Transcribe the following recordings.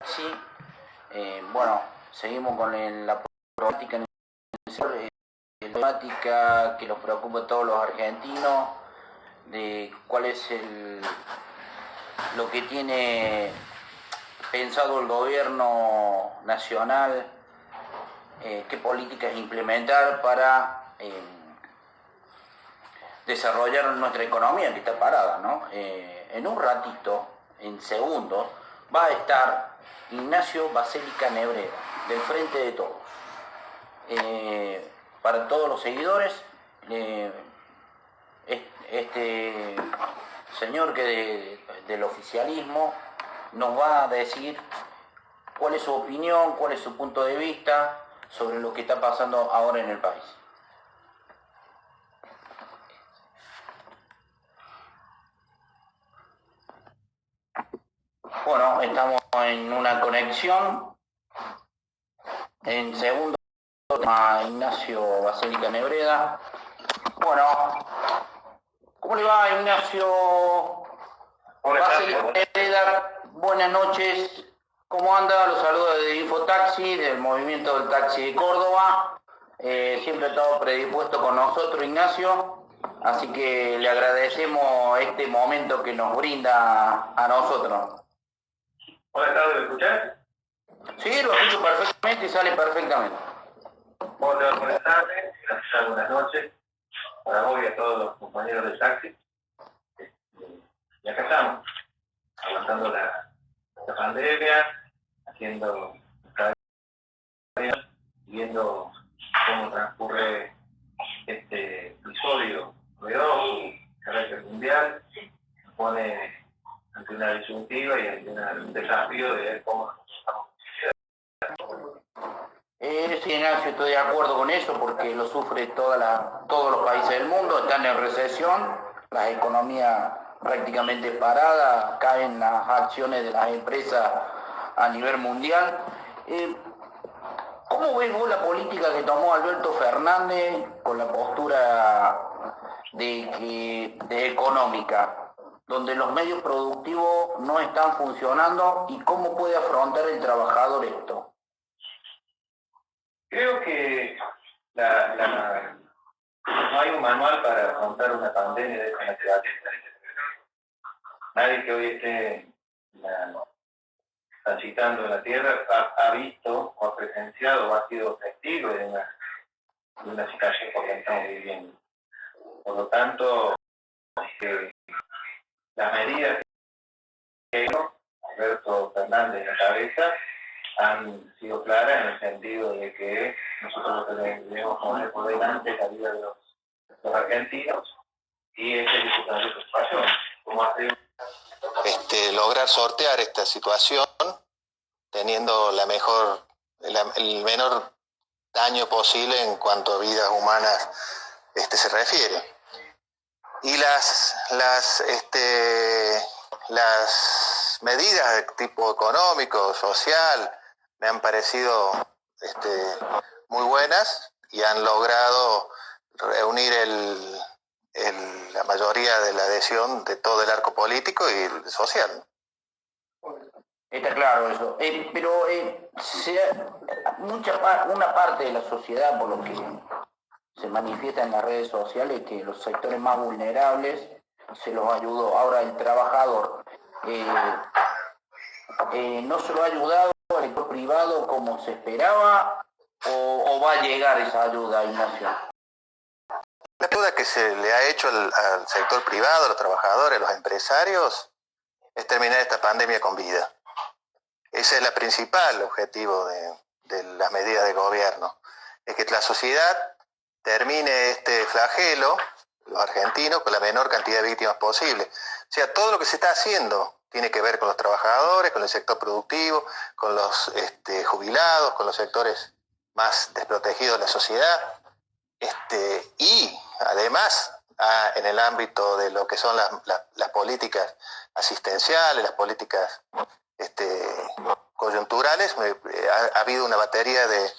Sí, bueno, seguimos con la problemática en el sector, la problemática que nos preocupa a todos los argentinos, de cuál es lo que tiene pensado el gobierno nacional, qué políticas implementar para desarrollar nuestra economía que está parada, ¿no? En un ratito, en segundos, va a estar Ignacio Basélica Nebreda, del Frente de Todos. Para todos los seguidores, este señor del oficialismo nos va a decir cuál es su opinión, cuál es su punto de vista sobre lo que está pasando ahora en el país. Bueno, estamos en una conexión. En segundo, a Ignacio Basélica Nebreda. Bueno, ¿cómo le va, Ignacio Basélica Nebreda? Buenas noches. ¿Cómo anda? Los saludos de Infotaxi, del movimiento del taxi de Córdoba. Siempre ha estado predispuesto con nosotros, Ignacio. Así que le agradecemos este momento que nos brinda a nosotros. Buenas tardes, ¿me escuchás? Sí, lo escucho perfectamente y sale perfectamente. Buenas tardes, gracias, buenas noches para vos y a todos los compañeros del taxi. Y acá estamos, aguantando la pandemia, haciendo cada día, viendo cómo transcurre este episodio novedoso, de carácter mundial, se pone ante una disyuntiva y ante un desafío de ver cómo estamos. Sí, Ignacio, estoy de acuerdo con eso porque lo sufre todos los países del mundo, están en recesión, las economías prácticamente paradas, caen las acciones de las empresas a nivel mundial. ¿Cómo ves vos la política que tomó Alberto Fernández con la postura de económica, donde los medios productivos no están funcionando y cómo puede afrontar el trabajador esto? Creo que no hay un manual para afrontar una pandemia de esta naturaleza. Nadie que hoy esté transitando en la Tierra ha visto o ha presenciado o ha sido testigo de una situación por la que estamos viviendo. Por lo tanto, las medidas que Alberto Fernández en la cabeza han sido claras en el sentido de que nosotros debemos poner por delante la vida de los argentinos y esa es la situación. Como hacer lograr sortear esta situación teniendo el menor daño posible en cuanto a vidas humanas se refiere. Y las medidas de tipo económico, social, me han parecido muy buenas y han logrado reunir la mayoría de la adhesión de todo el arco político y el social. Está claro eso. Pero una parte de la sociedad, por lo que se manifiesta en las redes sociales, que los sectores más vulnerables se los ayudó. Ahora el trabajador no se lo ha ayudado al sector privado como se esperaba, o va a llegar esa ayuda, Ignacio. La ayuda que se le ha hecho al sector privado, a los trabajadores, a los empresarios, es terminar esta pandemia con vida. Ese es el principal objetivo de las medidas de gobierno, es que la sociedad termine este flagelo, los argentinos, con la menor cantidad de víctimas posible. O sea, todo lo que se está haciendo tiene que ver con los trabajadores, con el sector productivo, con los jubilados, con los sectores más desprotegidos de la sociedad, y además en el ámbito de lo que son las políticas asistenciales, las políticas coyunturales, ha habido una batería de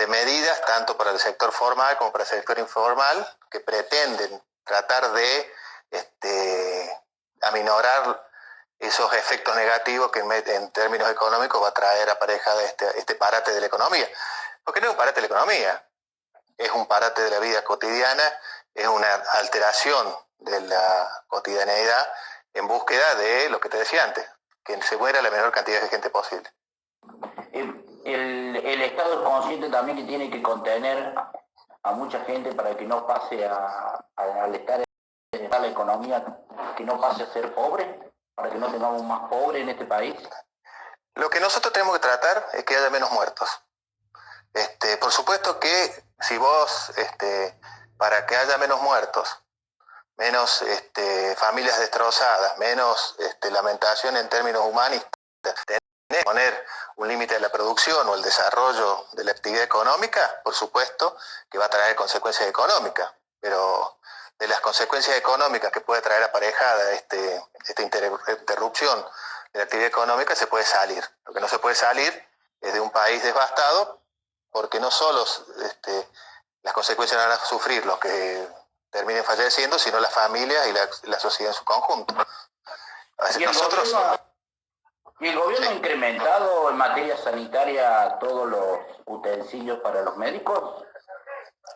medidas, tanto para el sector formal como para el sector informal, que pretenden tratar de aminorar esos efectos negativos que en términos económicos va a traer aparejada este parate de la economía. Porque no es un parate de la economía, es un parate de la vida cotidiana, es una alteración de la cotidianeidad en búsqueda de lo que te decía antes, que se muera la menor cantidad de gente posible. El Estado es consciente también que tiene que contener a mucha gente para que no pase al estar en la economía, que no pase a ser pobre, para que no tengamos más pobres en este país. Lo que nosotros tenemos que tratar es que haya menos muertos. Por supuesto que si vos, para que haya menos muertos, menos familias destrozadas, menos lamentación en términos humanistas, tenés que poner un límite de la producción o el desarrollo de la actividad económica, por supuesto que va a traer consecuencias económicas, pero de las consecuencias económicas que puede traer aparejada esta interrupción de la actividad económica se puede salir. Lo que no se puede salir es de un país devastado, porque no solo las consecuencias van a sufrir los que terminen falleciendo, sino las familias y la sociedad en su conjunto. ¿Y el gobierno ha incrementado en materia sanitaria todos los utensilios para los médicos?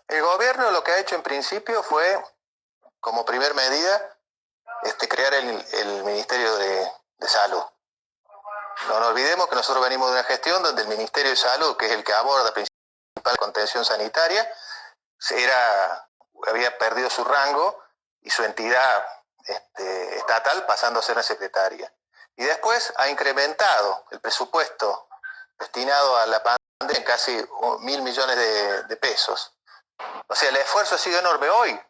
El gobierno lo que ha hecho en principio fue, como primer medida, crear el Ministerio de Salud. No nos olvidemos que nosotros venimos de una gestión donde el Ministerio de Salud, que es el que aborda principal contención sanitaria, había perdido su rango y su entidad estatal pasando a ser una secretaria. Y después ha incrementado el presupuesto destinado a la pandemia en casi 1.000 millones de pesos. O sea, el esfuerzo ha sido enorme. Hoy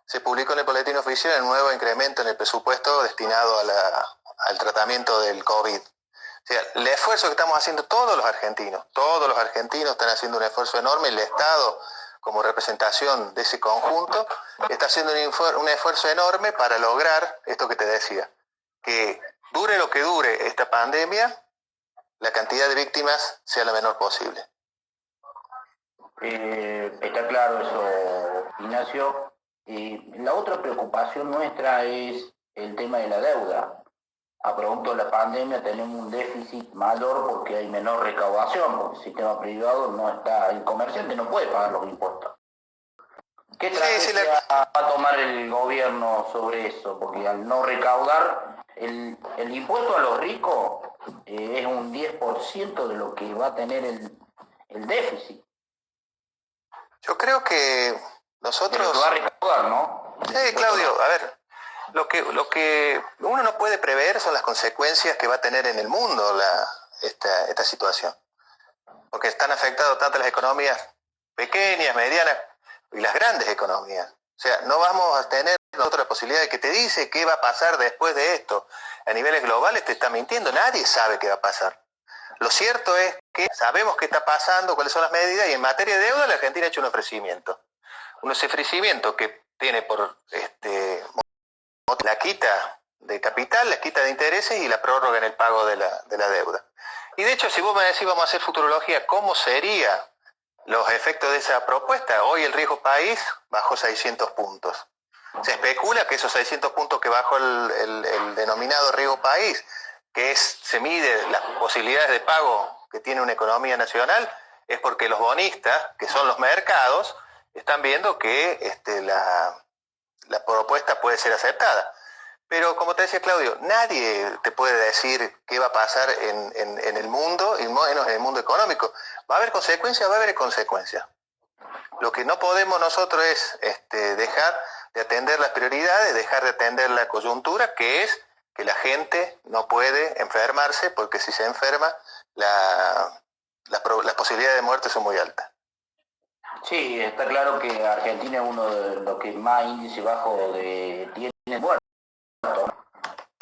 se publicó en el Boletín Oficial un nuevo incremento en el presupuesto destinado al tratamiento del COVID. O sea, el esfuerzo que estamos haciendo todos los argentinos están haciendo un esfuerzo enorme. El Estado, como representación de ese conjunto, está haciendo un esfuerzo enorme para lograr esto que te decía, que dure lo que dure esta pandemia, la cantidad de víctimas sea la menor posible. Está claro eso, Ignacio. La otra preocupación nuestra es el tema de la deuda. A producto de la pandemia tenemos un déficit mayor porque hay menor recaudación, porque el sistema privado no está, el comerciante no puede pagar los impuestos. ¿Qué estrategia va a tomar el gobierno sobre eso? Porque al no recaudar, el impuesto a los ricos es un 10% de lo que va a tener el déficit. Yo creo que nosotros... Pero va a recaudar, ¿no? Sí, Claudio, a ver, lo que uno no puede prever son las consecuencias que va a tener en el mundo esta situación. Porque están afectadas tanto las economías pequeñas, medianas y las grandes economías. O sea, no vamos a tener nosotros la posibilidad de que te dice qué va a pasar después de esto. A niveles globales te está mintiendo, nadie sabe qué va a pasar. Lo cierto es que sabemos qué está pasando, cuáles son las medidas, y en materia de deuda la Argentina ha hecho un ofrecimiento. Un ofrecimiento que tiene por la quita de capital, la quita de intereses y la prórroga en el pago de la deuda. Y de hecho, si vos me decís vamos a hacer futurología, ¿cómo serían los efectos de esa propuesta? Hoy el riesgo país bajó 600 puntos. Se especula que esos 600 puntos que bajó el denominado riesgo país, se mide las posibilidades de pago que tiene una economía nacional, es porque los bonistas, que son los mercados, están viendo que la propuesta puede ser aceptada. Pero como te decía Claudio, nadie te puede decir qué va a pasar en el mundo, y menos en el mundo económico. ¿Va a haber consecuencias? Va a haber consecuencias. Lo que no podemos nosotros es dejar de atender las prioridades, dejar de atender la coyuntura, que es que la gente no puede enfermarse, porque si se enferma, las posibilidades de muerte son muy altas. Sí, está claro que Argentina es uno de los que más índice bajo tiene muertos.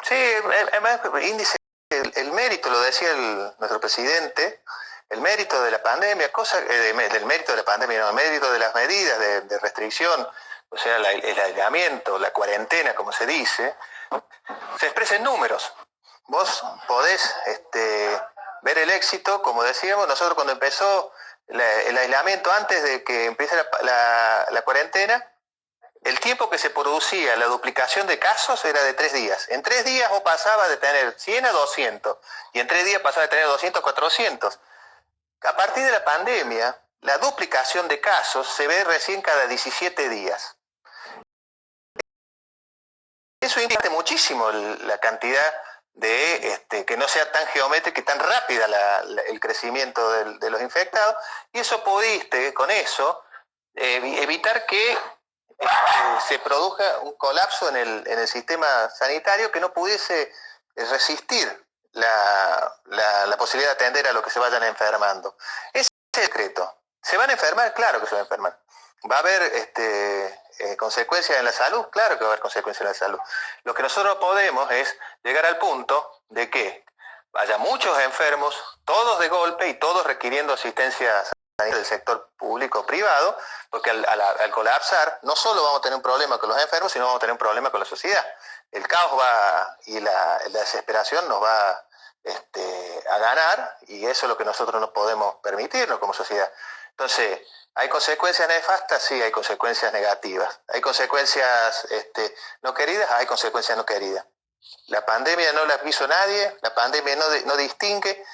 Sí, además índice, el mérito, lo decía nuestro presidente, el mérito de la pandemia, del mérito de la pandemia, no, el mérito de las medidas de restricción, o sea, el aislamiento, la cuarentena, como se dice, se expresa en números. Vos podés ver el éxito, como decíamos, nosotros cuando empezó el aislamiento, antes de que empiece la cuarentena, el tiempo que se producía la duplicación de casos era de 3 días. En 3 días vos pasabas de tener 100 a 200 y en 3 días pasabas de tener 200 a 400. A partir de la pandemia, la duplicación de casos se ve recién cada 17 días. Eso indica muchísimo la cantidad de que no sea tan geométrica y tan rápida el crecimiento de los infectados, y eso pudiste con eso evitar que se produzca un colapso en el sistema sanitario que no pudiese resistir la posibilidad de atender a los que se vayan enfermando. Ese es el secreto. ¿Se van a enfermar? Claro que se van a enfermar. ¿Va a haber consecuencias en la salud? Claro que va a haber consecuencias en la salud. Lo que nosotros no podemos es llegar al punto de que haya muchos enfermos, todos de golpe y todos requiriendo asistencia del sector público-privado, porque al colapsar no solo vamos a tener un problema con los enfermos, sino vamos a tener un problema con la sociedad. El caos y la desesperación nos va a ganar, y eso es lo que nosotros no podemos permitirnos como sociedad. Entonces, ¿hay consecuencias nefastas? Sí, hay consecuencias negativas. ¿Hay consecuencias no queridas? Hay consecuencias no queridas. La pandemia no la quiso nadie, la pandemia no distingue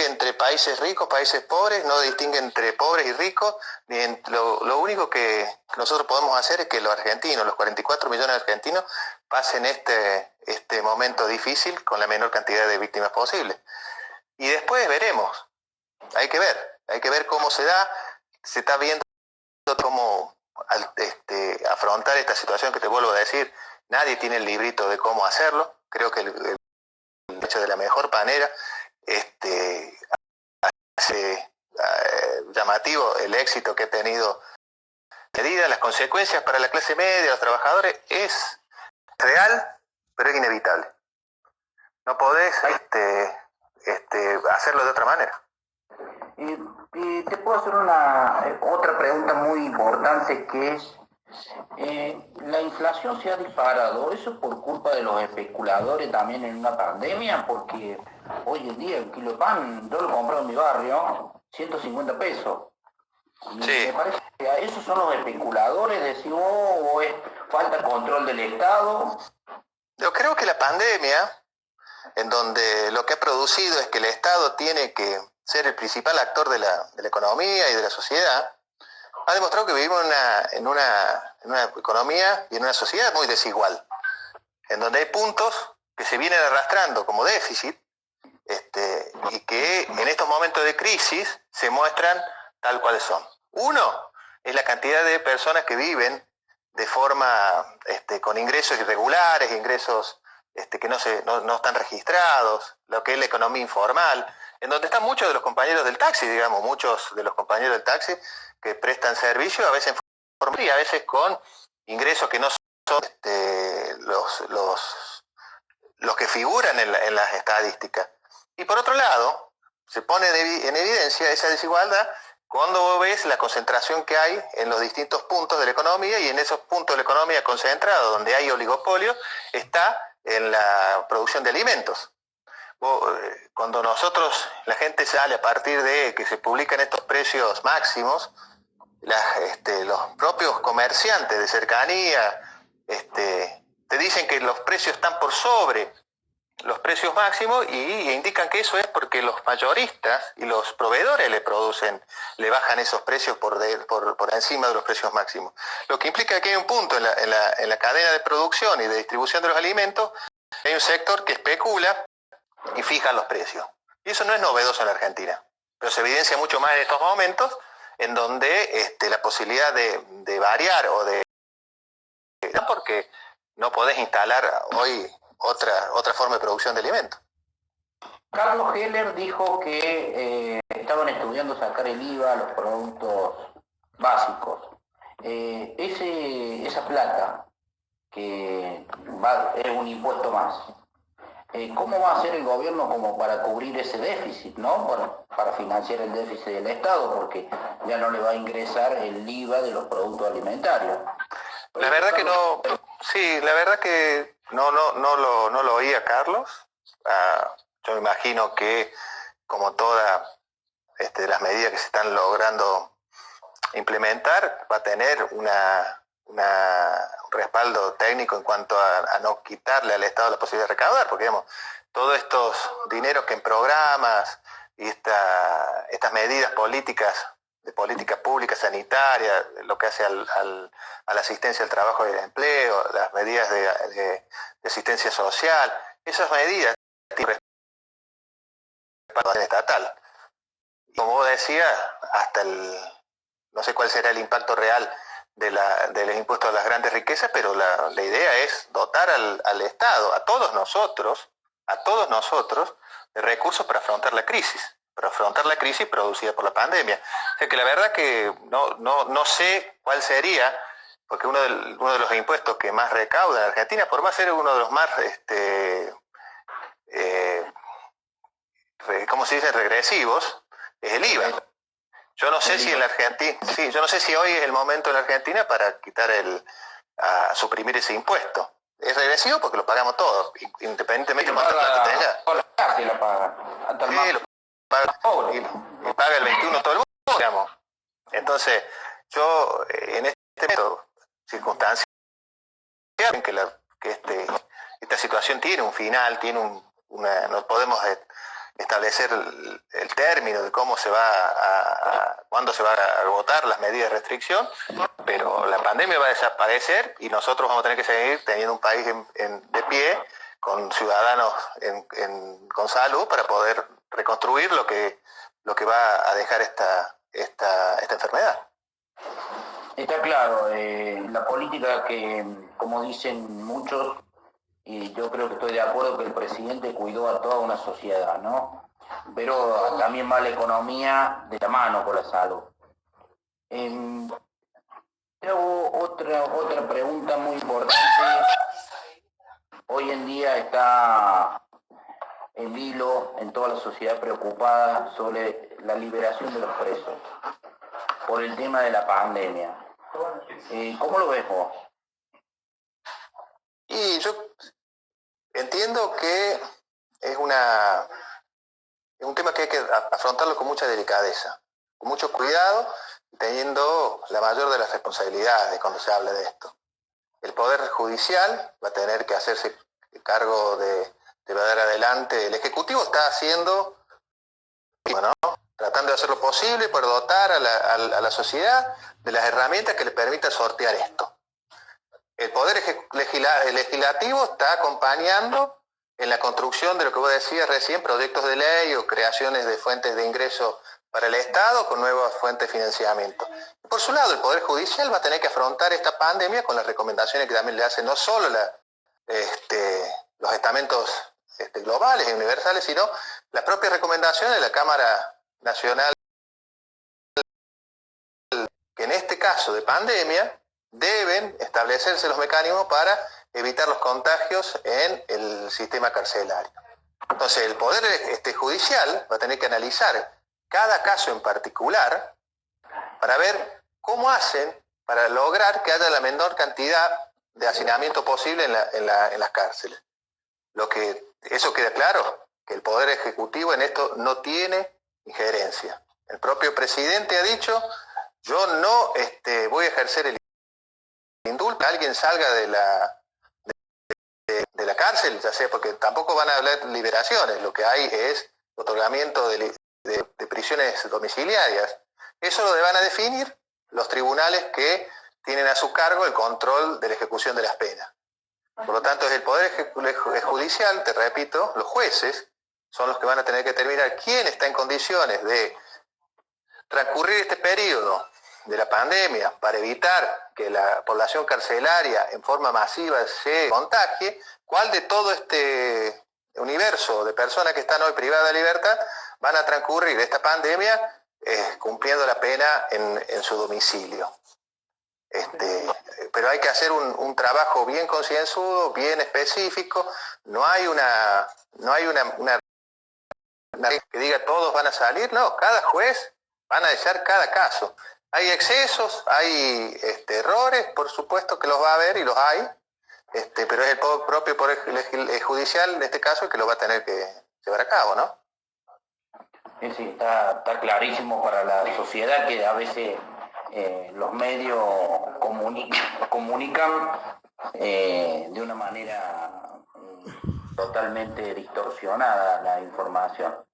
entre países ricos, países pobres, no distingue entre pobres y ricos. Lo único que nosotros podemos hacer es que los argentinos, los 44 millones de argentinos, pasen este momento difícil con la menor cantidad de víctimas posible. Y después veremos, hay que ver cómo se da. Se está viendo cómo afrontar esta situación que te vuelvo a decir. Nadie tiene el librito de cómo hacerlo. Creo que el hecho de la mejor manera hace llamativo el éxito que ha tenido medida. Las consecuencias para la clase media, los trabajadores, es real, pero es inevitable. No podés hacerlo de otra manera. Te puedo hacer otra pregunta muy importante, que es, la inflación se ha disparado. ¿Eso por culpa de los especuladores también en una pandemia? Porque hoy en día el kilo de pan, yo lo compré en mi barrio, 150 pesos. Y sí. Me parece que esos son los especuladores, decimos, o es falta control del Estado. Yo creo que la pandemia, en donde lo que ha producido es que el Estado tiene que ser el principal actor de la economía y de la sociedad, ha demostrado que vivimos en una economía y en una sociedad muy desigual, en donde hay puntos que se vienen arrastrando como déficit, y que en estos momentos de crisis se muestran tal cuales son. Uno es la cantidad de personas que viven de forma con ingresos irregulares, ingresos que no están registrados, lo que es la economía informal, en donde están muchos de los compañeros del taxi, digamos, muchos de los compañeros del taxi que prestan servicio, a veces en forma y a veces con ingresos que no son los que figuran en las estadísticas. Y por otro lado, se pone en evidencia esa desigualdad cuando vos ves la concentración que hay en los distintos puntos de la economía, y en esos puntos de la economía concentrados, donde hay oligopolio, está en la producción de alimentos. Cuando la gente sale a partir de que se publican estos precios máximos, los propios comerciantes de cercanía te dicen que los precios están por sobre los precios máximos, y indican que eso es porque los mayoristas y los proveedores le bajan esos precios por encima de los precios máximos. Lo que implica que hay un punto en la cadena de producción y de distribución de los alimentos, hay un sector que especula y fija los precios. Y eso no es novedoso en la Argentina, pero se evidencia mucho más en estos momentos, en donde la posibilidad de variar o de... porque no podés instalar hoy otra forma de producción de alimentos. Carlos Heller dijo que estaban estudiando sacar el IVA a los productos básicos. Esa plata, que es un impuesto más, ¿cómo va a hacer el gobierno como para cubrir ese déficit, ¿no? Para financiar el déficit del Estado, porque ya no le va a ingresar el IVA de los productos alimentarios. La verdad que no, sí, la verdad que no lo oía, Carlos. Yo me imagino que, como todas las medidas que se están logrando implementar, va a tener un respaldo técnico en cuanto a no quitarle al Estado la posibilidad de recaudar, porque digamos, todos estos dineros que en programas y estas medidas políticas, de política pública, sanitaria, lo que hace a la asistencia al trabajo y al empleo, las medidas de asistencia social, esas medidas tienen respaldo estatal. Como vos decías, hasta no sé cuál será el impacto real de los impuestos a las grandes riquezas, pero la idea es dotar al Estado, a todos nosotros, de recursos para afrontar la crisis producida por la pandemia. O sea que la verdad que no sé cuál sería, porque uno de los impuestos que más recauda en Argentina, por más ser uno de los más, ¿cómo se dice?, regresivos, es el IVA. Yo no sé si en la Argentina, sí, yo no sé si hoy es el momento en la Argentina para quitar a suprimir ese impuesto. Es regresivo porque lo pagamos todos, independientemente de cuánta plata tenga. Toda la clase lo paga. Hasta el Sí, lo paga, y paga el 21 todo el mundo, digamos. Entonces, yo en este momento, circunstancias en que esta situación tiene un final, no podemos establecer el término de cómo cuándo se va a agotar las medidas de restricción, pero la pandemia va a desaparecer y nosotros vamos a tener que seguir teniendo un país de pie, con ciudadanos con salud, para poder reconstruir lo que va a dejar esta enfermedad. Está claro, la política que, como dicen muchos, y yo creo que estoy de acuerdo, que el presidente cuidó a toda una sociedad, ¿no? Pero también va la economía de la mano con la salud. Te hago otra pregunta muy importante. Hoy en día está en vilo en toda la sociedad preocupada sobre la liberación de los presos por el tema de la pandemia. ¿Cómo lo ves vos? Y yo entiendo que es un tema que hay que afrontarlo con mucha delicadeza, con mucho cuidado, teniendo la mayor de las responsabilidades cuando se habla de esto. El Poder Judicial va a tener que hacerse cargo de llevar adelante. El Ejecutivo está haciendo, tratando de hacer lo posible para dotar a la sociedad de las herramientas que le permitan sortear esto. El Poder Legislativo está acompañando en la construcción de lo que vos decías recién, proyectos de ley o creaciones de fuentes de ingreso para el Estado con nuevas fuentes de financiamiento. Por su lado, el Poder Judicial va a tener que afrontar esta pandemia con las recomendaciones que también le hacen no solo los estamentos globales y universales, sino las propias recomendaciones de la Cámara Nacional, que en este caso de pandemia deben establecerse los mecanismos para evitar los contagios en el sistema carcelario. Entonces, el Poder Judicial va a tener que analizar cada caso en particular para ver cómo hacen para lograr que haya la menor cantidad de hacinamiento posible en las cárceles. Eso queda claro, que el Poder Ejecutivo en esto no tiene injerencia. El propio presidente ha dicho: yo no voy a ejercer el indulto, alguien salga de la cárcel, ya sea, porque tampoco van a hablar liberaciones, lo que hay es otorgamiento de prisiones domiciliarias. Eso lo van a definir los tribunales que tienen a su cargo el control de la ejecución de las penas. Por lo tanto, es el Poder Judicial, te repito, los jueces son los que van a tener que determinar quién está en condiciones de transcurrir este periodo de la pandemia para evitar que la población carcelaria en forma masiva se contagie, cuál de todo este universo de personas que están hoy privadas de libertad van a transcurrir esta pandemia cumpliendo la pena en su domicilio. Pero hay que hacer un trabajo bien concienzudo, bien específico. No hay una que diga todos van a salir, no, cada juez va a analizar cada caso. Hay excesos, hay errores, por supuesto que los va a haber y los hay, pero es el propio Poder Judicial en este caso el que lo va a tener que llevar a cabo, ¿no? Sí, está clarísimo para la sociedad, que a veces los medios comunican de una manera totalmente distorsionada la información.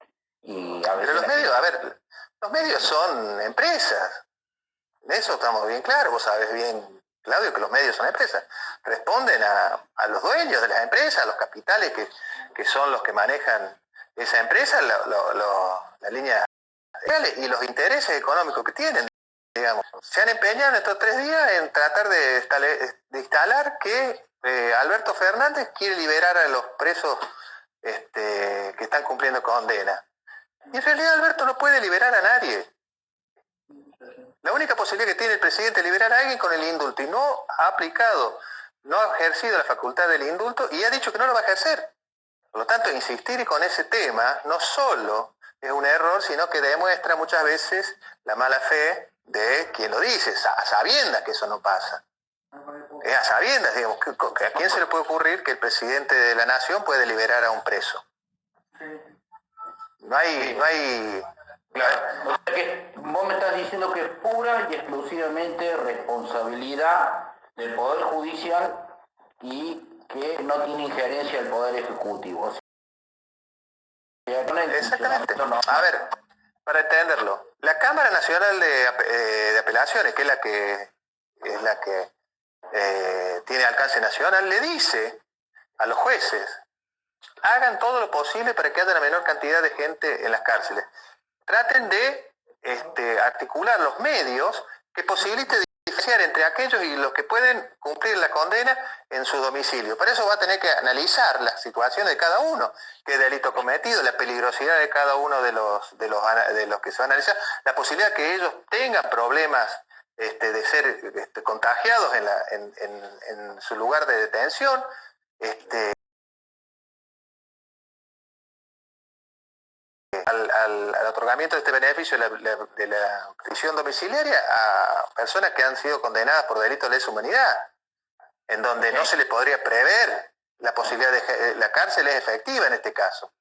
Y a veces Pero los medios, a ver, los medios son empresas. De eso estamos bien claros. Vos sabés bien, Claudio, que los medios son empresas. Responden a los dueños de las empresas, a los capitales que son los que manejan esa empresa, la línea y los intereses económicos que tienen, digamos. Se han empeñado en estos 3 días en tratar de instalar que Alberto Fernández quiere liberar a los presos que están cumpliendo condena. Y en realidad Alberto no puede liberar a nadie. La única posibilidad que tiene el presidente es liberar a alguien con el indulto, y no ha aplicado, no ha ejercido la facultad del indulto y ha dicho que no lo va a ejercer. Por lo tanto, insistir con ese tema no solo es un error, sino que demuestra muchas veces la mala fe de quien lo dice, a sabiendas que eso no pasa. A sabiendas, digamos, ¿a quién se le puede ocurrir que el presidente de la nación puede liberar a un preso? No hay... Claro. O sea que vos me estás diciendo que es pura y exclusivamente responsabilidad del Poder Judicial y que no tiene injerencia el Poder Ejecutivo. O sea, Exactamente. A ver, para entenderlo, la Cámara Nacional de Apelaciones, que es la que tiene alcance nacional, le dice a los jueces: hagan todo lo posible para que haya la menor cantidad de gente en las cárceles. Traten de articular los medios que posibiliten diferenciar entre aquellos y los que pueden cumplir la condena en su domicilio. Para eso va a tener que analizar la situación de cada uno, qué delito cometido, la peligrosidad de cada uno de los que se va a analizar, la posibilidad que ellos tengan problemas de ser contagiados en su lugar de detención, al otorgamiento de este beneficio de la prisión domiciliaria a personas que han sido condenadas por delitos de lesa humanidad, en donde no se le podría prever la posibilidad de... La cárcel es efectiva en este caso.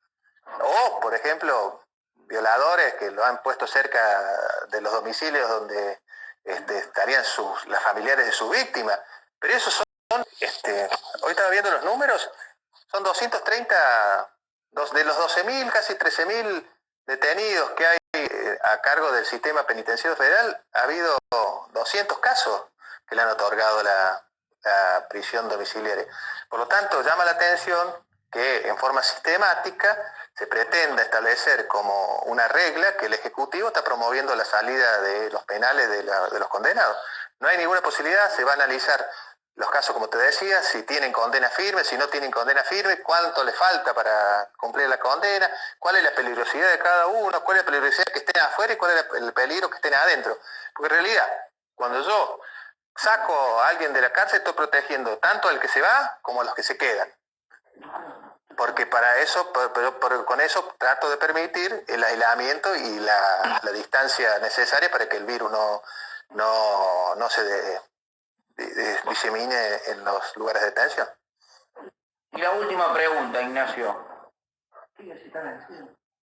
O, por ejemplo, violadores que lo han puesto cerca de los domicilios donde estarían las familiares de su víctima. Pero esos son... hoy estaba viendo los números, son 230... de los 12.000, casi 13.000 detenidos que hay a cargo del sistema penitenciario federal, ha habido 200 casos que le han otorgado la prisión domiciliaria. Por lo tanto, llama la atención que en forma sistemática se pretenda establecer como una regla que el Ejecutivo está promoviendo la salida de los penales de los condenados. No hay ninguna posibilidad, se va a analizar los casos, como te decía, si tienen condena firme, si no tienen condena firme, cuánto les falta para cumplir la condena, cuál es la peligrosidad de cada uno, cuál es la peligrosidad que estén afuera y cuál es el peligro que estén adentro. Porque en realidad, cuando yo saco a alguien de la cárcel, estoy protegiendo tanto al que se va como a los que se quedan. Porque para eso, con eso trato de permitir el aislamiento y la distancia necesaria para que el virus no se disemine en los lugares de detención. Y la última pregunta, Ignacio.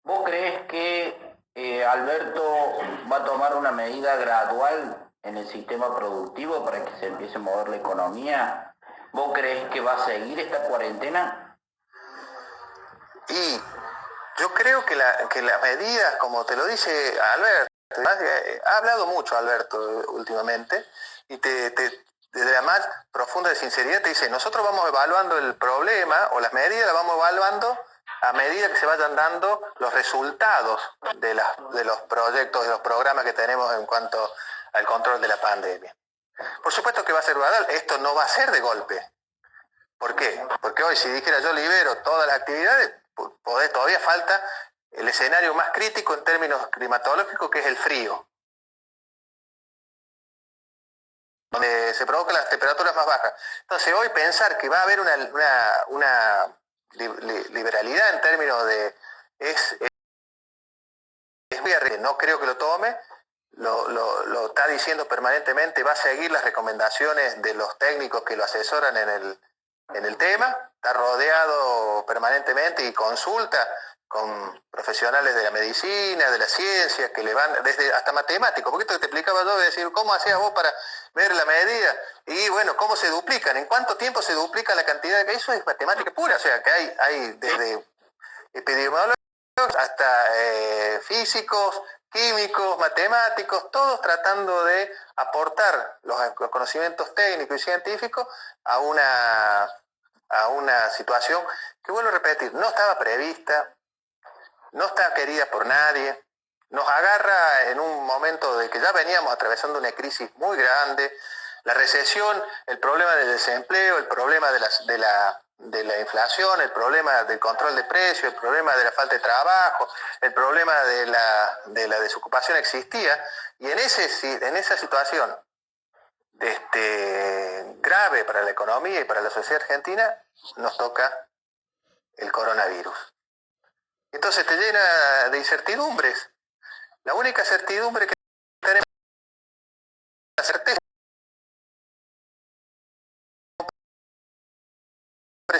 ¿Vos crees que Alberto va a tomar una medida gradual en el sistema productivo para que se empiece a mover la economía? ¿Vos crees que va a seguir esta cuarentena? Y yo creo que las medidas, como te lo dice Alberto, ha hablado mucho Alberto últimamente, y desde la más profunda de sinceridad te dice: nosotros vamos evaluando el problema o las medidas, las vamos evaluando a medida que se vayan dando los resultados de los proyectos, de los programas que tenemos en cuanto al control de la pandemia. Por supuesto que va a ser gradual, esto no va a ser de golpe. ¿Por qué? Porque hoy, si dijera yo libero todas las actividades, todavía falta el escenario más crítico en términos climatológicos, que es el frío, donde se provocan las temperaturas más bajas. Entonces hoy pensar que va a haber una liberalidad en términos de... no creo que lo tome, lo está diciendo permanentemente, va a seguir las recomendaciones de los técnicos que lo asesoran en el tema, está rodeado permanentemente y consulta con profesionales de la medicina, de la ciencia, que le van desde hasta matemáticos, porque esto que te explicaba yo, de decir, ¿cómo hacías vos para ver la medida? Y bueno, ¿cómo se duplican? ¿En cuánto tiempo se duplica la cantidad? Eso es matemática pura, o sea, que hay desde epidemiólogos hasta físicos, químicos, matemáticos, todos tratando de aportar los conocimientos técnicos y científicos a una situación que, vuelvo a repetir, no estaba prevista, no está querida por nadie, nos agarra en un momento de que ya veníamos atravesando una crisis muy grande, la recesión, el problema del desempleo, el problema de la inflación, el problema del control de precios, el problema de la falta de trabajo, el problema de la desocupación existía, y en esa situación grave para la economía y para la sociedad argentina, nos toca el coronavirus. Entonces te llena de incertidumbres. La única certidumbre que tenemos es la certeza.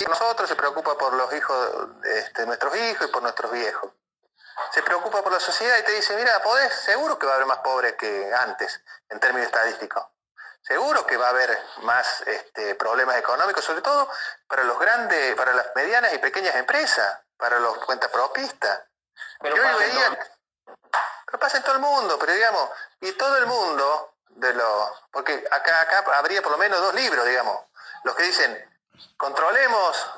Nosotros se preocupa por los hijos de nuestros hijos y por nuestros viejos. Se preocupa por la sociedad y te dice, mira, seguro que va a haber más pobres que antes, en términos estadísticos. Seguro que va a haber más problemas económicos, sobre todo para los grandes, para las medianas y pequeñas empresas, para los cuentapropistas. Pero pasa en todo el mundo, pero digamos, y todo el mundo, porque acá habría por lo menos 2 libros, digamos, los que dicen, controlemos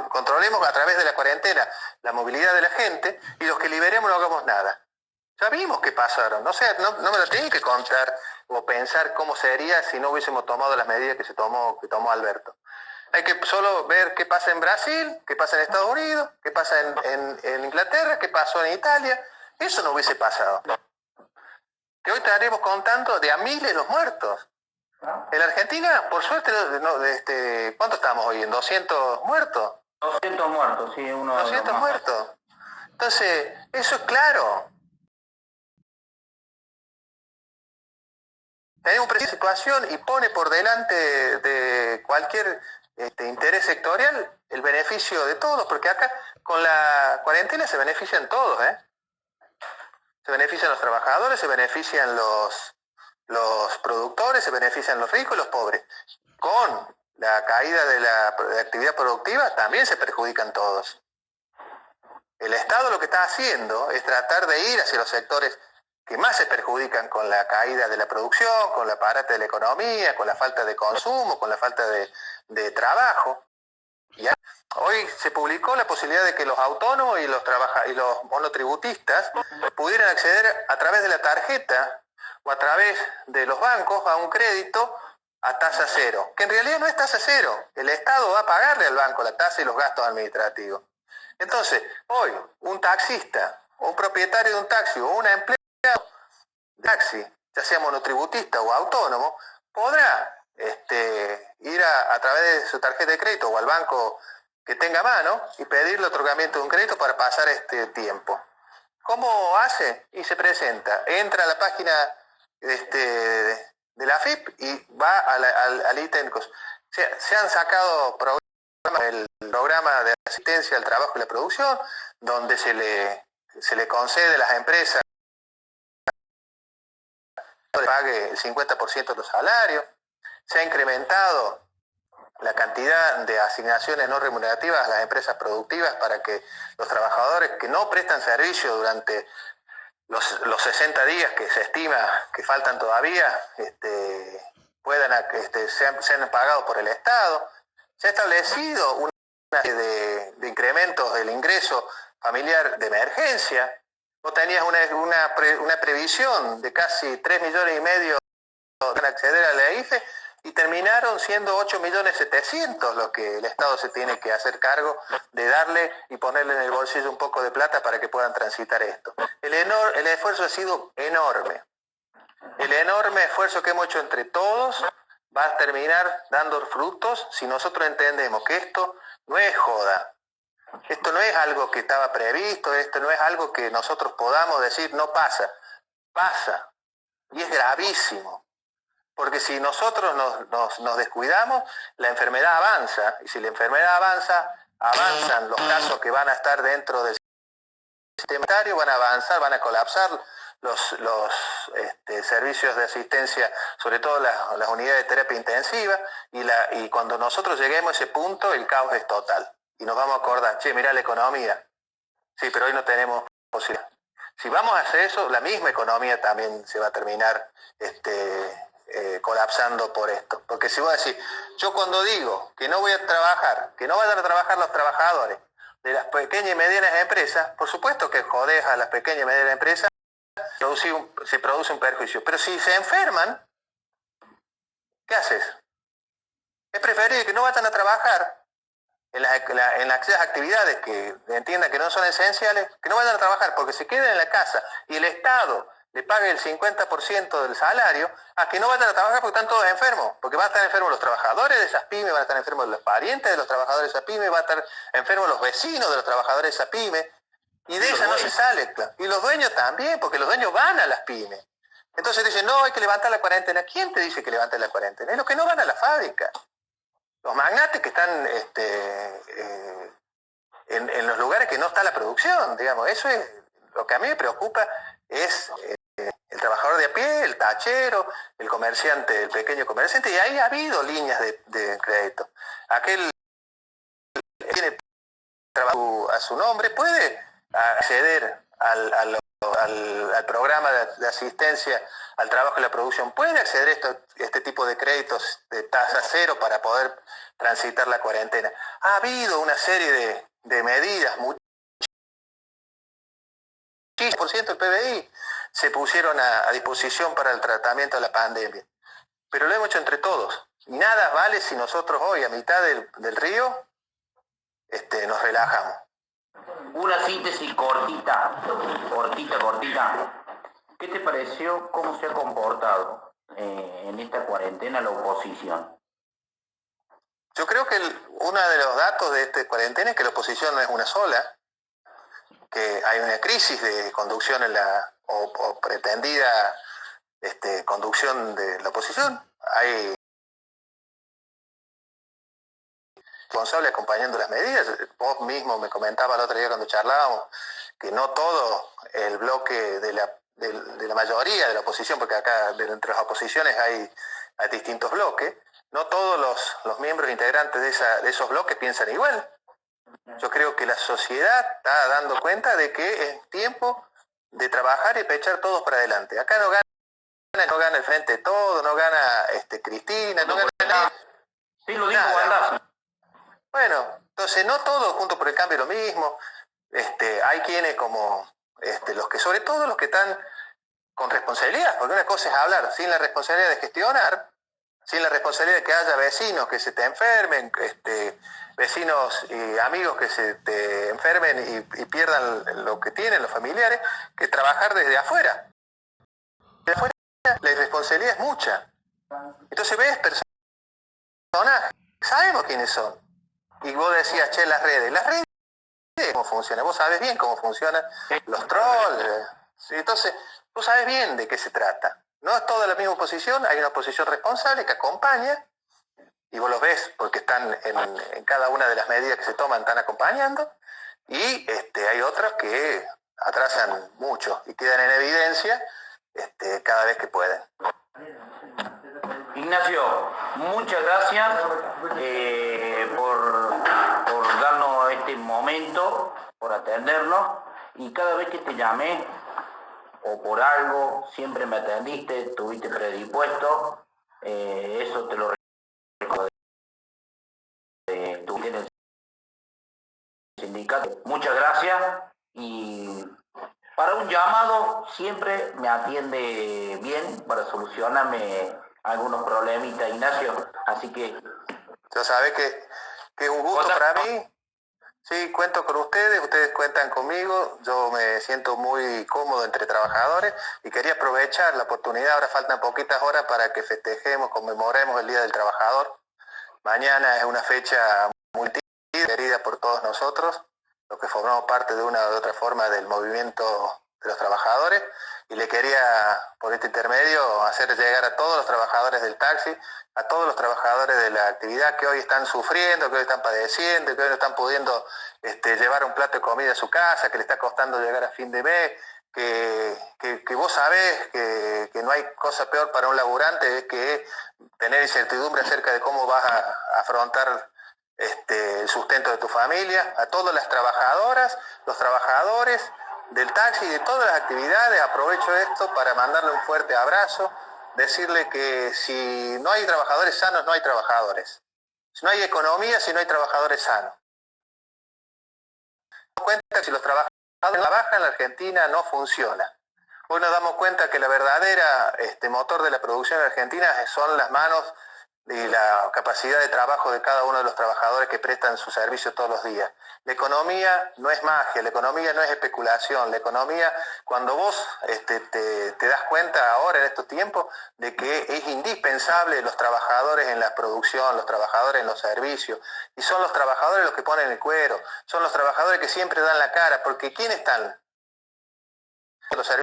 controlemos a través de la cuarentena la movilidad de la gente, y los que liberemos no hagamos nada. Ya vimos qué pasaron, no me lo tienen que contar o pensar cómo sería si no hubiésemos tomado las medidas que tomó Alberto. Hay que solo ver qué pasa en Brasil, qué pasa en Estados Unidos, qué pasa en Inglaterra, qué pasó en Italia. Eso no hubiese pasado. Que hoy estaremos contando de a miles los muertos. En la Argentina, por suerte, ¿cuánto estamos hoy? ¿En 200 muertos? 200 muertos, sí, 200 muertos. Entonces, eso es claro. Tenemos una situación y pone por delante de cualquier interés sectorial el beneficio de todos, porque acá con la cuarentena se benefician todos, Se benefician los trabajadores, se benefician los productores, se benefician los ricos y los pobres. Con la caída de la actividad productiva también se perjudican todos. El Estado lo que está haciendo es tratar de ir hacia los sectores que más se perjudican con la caída de la producción, con la parate de la economía, con la falta de consumo, con la falta de trabajo. Y hoy se publicó la posibilidad de que los autónomos y los monotributistas pudieran acceder a través de la tarjeta o a través de los bancos a un crédito a tasa cero, que en realidad no es tasa cero. El Estado va a pagarle al banco la tasa y los gastos administrativos. Entonces, hoy un taxista, o un propietario de un taxi o una empleada de taxi, ya sea monotributista o autónomo, podrá ir a través de su tarjeta de crédito o al banco que tenga a mano y pedirle otorgamiento de un crédito para pasar este tiempo. ¿Cómo hace? Y se presenta, entra a la página de la AFIP y va al ítem. Se han sacado el programa de asistencia al trabajo y la producción, donde se le concede a las empresas que pague el 50% de los salarios. Se ha incrementado la cantidad de asignaciones no remunerativas a las empresas productivas para que los trabajadores que no prestan servicio durante los 60 días que se estima que faltan todavía sean pagados por el Estado. Se ha establecido una serie de incrementos del ingreso familiar de emergencia. Vos tenías una previsión de casi 3,5 millones para acceder a la IFE y terminaron siendo 8.700.000 los que el Estado se tiene que hacer cargo de darle y ponerle en el bolsillo un poco de plata para que puedan transitar esto. El esfuerzo ha sido enorme. El enorme esfuerzo que hemos hecho entre todos va a terminar dando frutos si nosotros entendemos que esto no es joda. Esto no es algo que estaba previsto, esto no es algo que nosotros podamos decir no pasa. Pasa. Y es gravísimo. Porque si nosotros nos descuidamos, la enfermedad avanza, y si la enfermedad avanza, avanzan los casos que van a estar dentro del sistema sanitario, van a avanzar, van a colapsar los servicios de asistencia, sobre todo las unidades de terapia intensiva, y cuando nosotros lleguemos a ese punto, el caos es total. Y nos vamos a acordar, che, mirá la economía, sí, pero hoy no tenemos posibilidad. Si vamos a hacer eso, la misma economía también se va a terminar colapsando por esto. Porque si vos decís, yo cuando digo que no voy a trabajar, que no vayan a trabajar los trabajadores de las pequeñas y medianas empresas, por supuesto que jodés a las pequeñas y medianas empresas, se produce un perjuicio. Pero si se enferman, ¿qué haces? Es preferible que no vayan a trabajar en las actividades que entiendan que no son esenciales, que no vayan a trabajar porque se queden en la casa y el Estado le pague el 50% del salario, a que no vayan a trabajar porque están todos enfermos, porque van a estar enfermos los trabajadores de esas pymes, van a estar enfermos los parientes de los trabajadores de esas pymes, van a estar enfermos los vecinos de los trabajadores de esas pymes, y de esa no se sale, y los dueños también, porque los dueños van a las pymes. Entonces dicen, no, hay que levantar la cuarentena. ¿Quién te dice que levantes la cuarentena? Es los que no van a la fábrica. Los magnates que están en los lugares que no está la producción, digamos. Eso es lo que a mí me preocupa, es el trabajador de a pie, el tachero, el comerciante, el pequeño comerciante, y ahí ha habido líneas de crédito. Aquel que tiene trabajo a su nombre puede acceder al programa de asistencia al trabajo y la producción, puede acceder a este tipo de créditos de tasa cero para poder transitar la cuarentena. Ha habido una serie de medidas, muchísimo del PBI se pusieron a disposición para el tratamiento de la pandemia, pero lo hemos hecho entre todos. Y nada vale si nosotros hoy, a mitad del río, nos relajamos. Una síntesis cortita. ¿Qué te pareció cómo se ha comportado en esta cuarentena la oposición? Yo creo que uno de los datos de esta cuarentena es que la oposición no es una sola, que hay una crisis de conducción o pretendida conducción de la oposición. Hay responsable acompañando las medidas. Vos mismo me comentabas el otro día cuando charlábamos que no todo el bloque de la mayoría de la oposición, porque acá entre las oposiciones hay distintos bloques, no todos los miembros integrantes de esos bloques piensan igual. Yo creo que la sociedad está dando cuenta de que es tiempo de trabajar y pechar todos para adelante. Acá no gana el Frente de Todo, no gana Cristina, no gana nadie. Sí, lo dijo Wanda. Bueno, entonces no todos juntos por el cambio lo mismo. Hay quienes como los que, sobre todo los que están con responsabilidad, porque una cosa es hablar sin la responsabilidad de gestionar, sin la responsabilidad de que haya vecinos que se te enfermen, vecinos y amigos que se te enfermen y pierdan lo que tienen, los familiares, que trabajar desde afuera. De afuera la irresponsabilidad es mucha. Entonces ves personajes, sabemos quiénes son. Y vos decías, che, las redes, ¿cómo funcionan? Vos sabés bien cómo funcionan los trolls. ¿Sí? Entonces, vos sabés bien de qué se trata. No es toda la misma oposición, hay una oposición responsable que acompaña, y vos los ves porque están en cada una de las medidas que se toman, están acompañando, y hay otros que atrasan mucho y quedan en evidencia cada vez que pueden. Ignacio, muchas gracias por darnos este momento, por atendernos, y cada vez que te llamé o por algo, siempre me atendiste, estuviste predispuesto, eso te lo recuerdo de tu en el sindicato. Muchas gracias, y para un llamado siempre me atiende bien para solucionarme algunos problemitas, Ignacio, así que... Ya sabés que es un gusto para mí. Sí, cuento con ustedes cuentan conmigo, yo me siento muy cómodo entre trabajadores y quería aprovechar la oportunidad, ahora faltan poquitas horas para que festejemos, conmemoremos el Día del Trabajador. Mañana es una fecha muy querida por todos nosotros, los que formamos parte de una u otra forma del movimiento de los trabajadores, y le quería, por este intermedio, hacer llegar a todos los trabajadores del taxi, a todos los trabajadores de la actividad que hoy están sufriendo, que hoy están padeciendo, que hoy no están pudiendo llevar un plato de comida a su casa, que le está costando llegar a fin de mes, que vos sabés que no hay cosa peor para un laburante que tener incertidumbre acerca de cómo vas a afrontar el sustento de tu familia, a todas las trabajadoras, los trabajadores del taxi y de todas las actividades. Aprovecho esto para mandarle un fuerte abrazo, decirle que si no hay trabajadores sanos, no hay trabajadores. Si no hay economía, si no hay trabajadores sanos. Nos damos cuenta que si los trabajadores trabajan en la Argentina no funciona. Hoy nos damos cuenta que la verdadera motor de la producción en Argentina son las manos y la capacidad de trabajo de cada uno de los trabajadores que prestan su servicio todos los días. La economía no es magia, la economía no es especulación, la economía, cuando vos te das cuenta ahora en estos tiempos de que es indispensable los trabajadores en la producción, los trabajadores en los servicios, y son los trabajadores los que ponen el cuero, son los trabajadores que siempre dan la cara, porque ¿quiénes están? Los servicios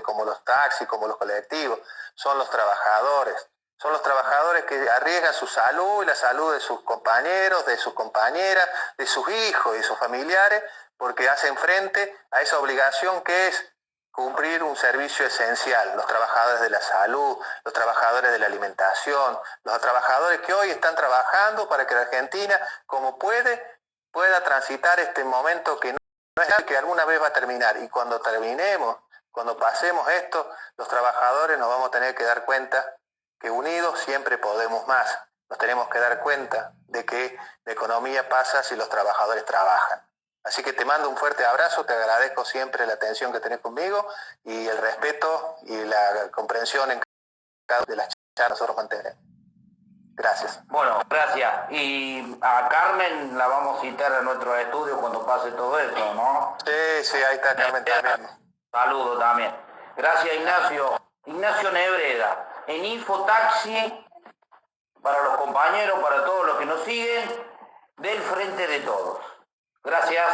como los taxis, como los colectivos, son los trabajadores. Son los trabajadores que arriesgan su salud y la salud de sus compañeros, de sus compañeras, de sus hijos y de sus familiares, porque hacen frente a esa obligación que es cumplir un servicio esencial. Los trabajadores de la salud, los trabajadores de la alimentación, los trabajadores que hoy están trabajando para que la Argentina, como pueda transitar este momento que no es que alguna vez va a terminar. Y cuando terminemos, cuando pasemos esto, los trabajadores nos vamos a tener que dar cuenta que unidos siempre podemos más. Nos tenemos que dar cuenta de que la economía pasa si los trabajadores trabajan. Así que te mando un fuerte abrazo, te agradezco siempre la atención que tenés conmigo y el respeto y la comprensión en cada una de las charlas que nosotros mantenemos. Gracias. Bueno, gracias. Y a Carmen la vamos a citar a nuestro estudio cuando pase todo eso, ¿no? Sí, ahí está Carmen también. Saludo también. Gracias, Ignacio. Ignacio Nebreda, en Infotaxi, para los compañeros, para todos los que nos siguen, del Frente de Todos. Gracias.